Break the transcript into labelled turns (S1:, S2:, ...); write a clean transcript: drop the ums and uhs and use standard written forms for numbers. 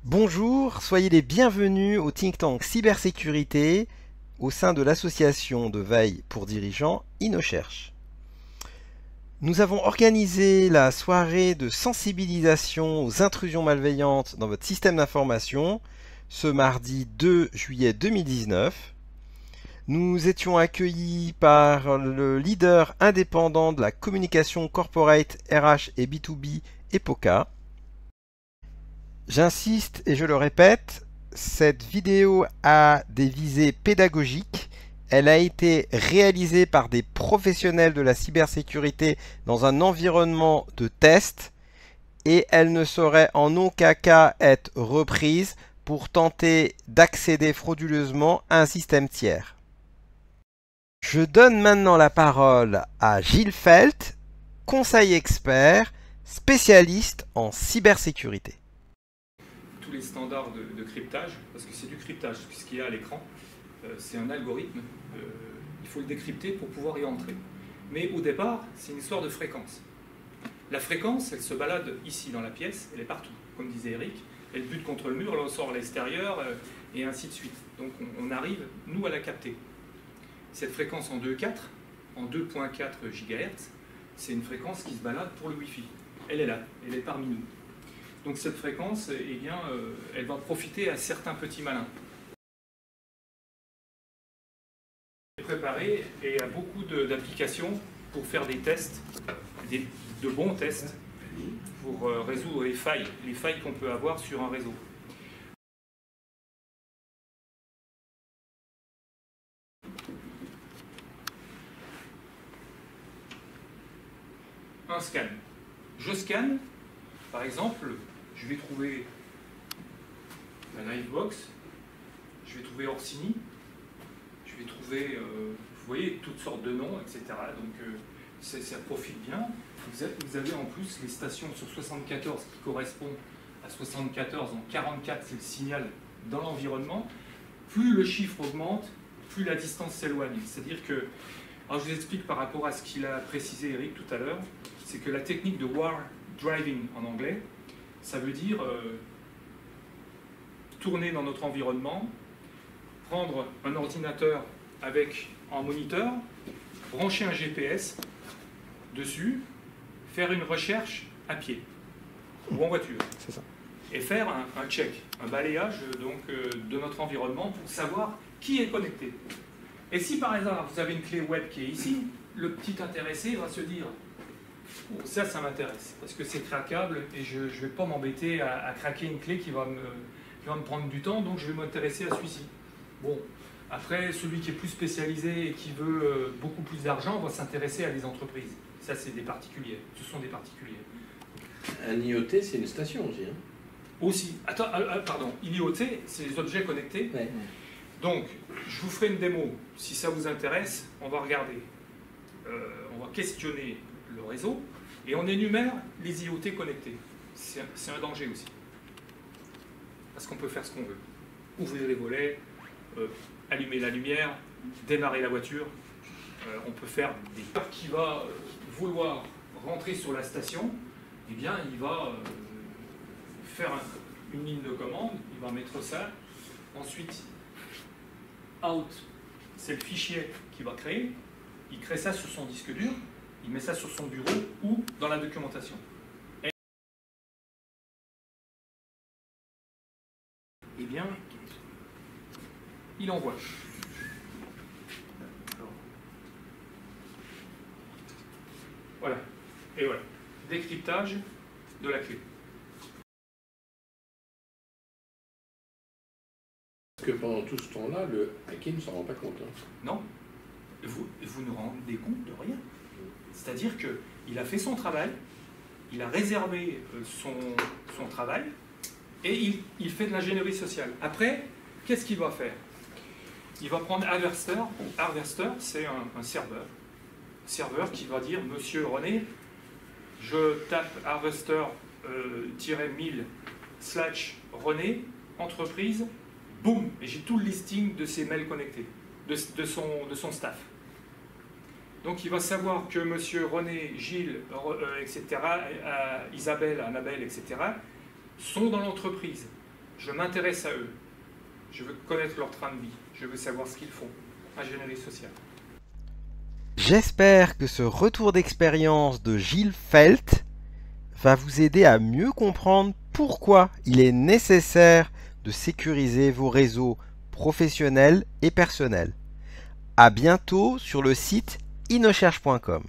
S1: Bonjour, soyez les bienvenus au think tank cybersécurité au sein de l'association de veille pour dirigeants InnoCherche. Nous avons organisé la soirée de sensibilisation aux intrusions malveillantes dans votre système d'information ce mardi 2 juillet 2019. Nous étions accueillis par le leader indépendant de la communication corporate RH et B2B, EPOCA. J'insiste et je le répète, cette vidéo a des visées pédagogiques. Elle a été réalisée par des professionnels de la cybersécurité dans un environnement de test et elle ne saurait en aucun cas être reprise pour tenter d'accéder frauduleusement à un système tiers. Je donne maintenant la parole à Gilles Felt, conseil expert, spécialiste en cybersécurité.
S2: Tous les standards de cryptage, parce que c'est du cryptage, ce qu'il y a à l'écran, c'est un algorithme, il faut le décrypter pour pouvoir y entrer. Mais au départ, c'est une histoire de fréquence. La fréquence, elle se balade ici dans la pièce, elle est partout, comme disait Eric, elle bute contre le mur, elle sort à l'extérieur, et ainsi de suite. Donc on arrive, nous, à la capter. Cette fréquence en 2.4, en 2.4 GHz, c'est une fréquence qui se balade pour le Wi-Fi. Elle est là, elle est parmi nous. Donc cette fréquence, eh bien, elle va profiter à certains petits malins. Préparé et à beaucoup d'applications pour faire des tests, de bons tests, pour résoudre les failles qu'on peut avoir sur un réseau. Un scan. Je scanne, par exemple, je vais trouver la Livebox, je vais trouver Orsini, je vais trouver, vous voyez, toutes sortes de noms, etc. Donc ça profite bien. Vous avez en plus les stations sur 74 qui correspondent à 74, en 44 c'est le signal dans l'environnement. Plus le chiffre augmente, plus la distance s'éloigne. C'est-à-dire que, alors je vous explique par rapport à ce qu'il a précisé Eric tout à l'heure, c'est que la technique de war driving en anglais, ça veut dire tourner dans notre environnement, prendre un ordinateur avec un moniteur, brancher un GPS dessus, faire une recherche à pied ou en voiture.
S1: C'est ça.
S2: Et faire un check, un balayage donc, de notre environnement pour savoir qui est connecté. Et si par hasard vous avez une clé web qui est ici, le petit intéressé va se dire oh, ça m'intéresse, parce que c'est craquable et je ne vais pas m'embêter à craquer une clé qui va me prendre du temps, donc je vais m'intéresser à celui-ci. Bon, après, celui qui est plus spécialisé et qui veut beaucoup plus d'argent va s'intéresser à des entreprises. Ça, c'est des particuliers. Ce sont des particuliers.
S3: Un IoT, c'est une station aussi. Hein.
S2: Aussi. Attends, pardon. IoT, c'est les objets connectés.
S3: Ouais.
S2: Donc, je vous ferai une démo. Si ça vous intéresse, on va regarder. On va questionner le réseau et on énumère les IoT connectés. C'est un danger aussi. Parce qu'on peut faire ce qu'on veut. Ouvrir les volets, allumer la lumière, démarrer la voiture. On peut faire des... Qui va vouloir rentrer sur la station, eh bien, il va faire une ligne de commande, il va mettre ça. Ensuite, out, c'est le fichier qu'il va créer. Il crée ça sur son disque dur, il met ça sur son bureau ou dans la documentation. Eh bien, il envoie. Voilà. Et voilà. Décryptage de la clé.
S3: Parce que pendant tout ce temps-là, le hacker ne s'en rend pas compte. Hein.
S2: Non. Vous ne rendez compte de rien. C'est-à-dire qu'il a fait son travail, il a réservé son travail, et il fait de l'ingénierie sociale. Après, qu'est-ce qu'il va faire? Il va prendre Harvester. Harvester, c'est un serveur qui va dire, Monsieur René, je tape harvester-1000/René, entreprise, boum, et j'ai tout le listing de ses mails connectés, de son staff. Donc il va savoir que Monsieur René, Gilles, etc., Isabelle, Annabelle, etc., sont dans l'entreprise. Je m'intéresse à eux. Je veux connaître leur train de vie. Je veux savoir ce qu'ils font. Ingénierie sociale.
S1: J'espère que ce retour d'expérience de Gilles Felt va vous aider à mieux comprendre pourquoi il est nécessaire de sécuriser vos réseaux professionnels et personnels. À bientôt sur le site inocherche.com.